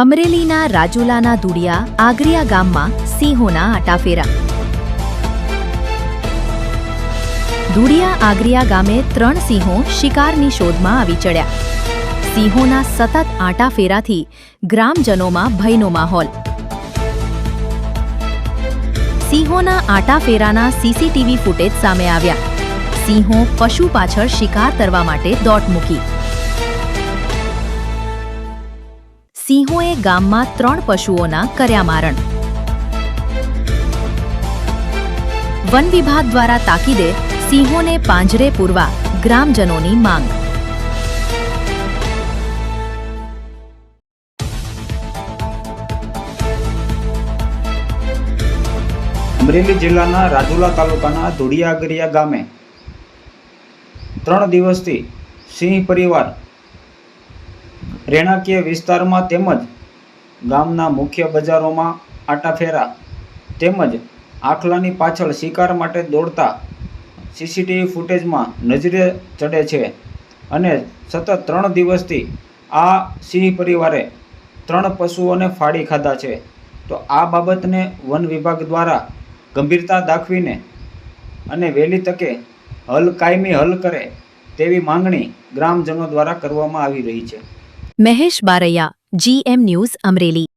અમરેલીના રાજુલાના ધુડિયા આગરિયા ગામમાં સિંહોના આટાફેરા। ધુડિયા આગરિયા ગામે 3 સિંહો શિકારની શોધમાં આવી ચડ્યા। સિંહોના સતત આટાફેરાથી ગ્રામજનોમાં ભયનો માહોલ। સિંહોના આટાફેરાના સીસીટીવી ફૂટેજ સામે આવ્યા। સિંહો પશુ પાછળ શિકાર કરવા માટે દોટ મૂકી। સિંહોએ ગામમાં 3 પશુઓના કર્યા મારણ। વન વિભાગ દ્વારા તાકીદે સિંહોને પાંજરે પૂરવા ગ્રામજનોની માંગ। અમરેલી જિલ્લાના રાજુલા તાલુકાના ધુડિયા આગરિયા ગામે 3 દિવસથી સિંહ પરિવાર રહેણાંકીય વિસ્તારમાં તેમજ ગામના મુખ્ય બજારોમાં આટાફેરા તેમજ આખલાની પાછળ શિકાર માટે દોડતા સીસીટીવી ફૂટેજમાં નજરે ચડે છે અને સતત 3 દિવસથી આ સિંહ પરિવારે 3 પશુઓને ફાડી ખાધા છે। તો આ બાબતને વન વિભાગ દ્વારા ગંભીરતા દાખવીને અને વહેલી તકે કાયમી હલ કરે તેવી માંગણી ગ્રામજનો દ્વારા કરવામાં આવી રહી છે। Mahesh Baraiya, GM news, Amreli.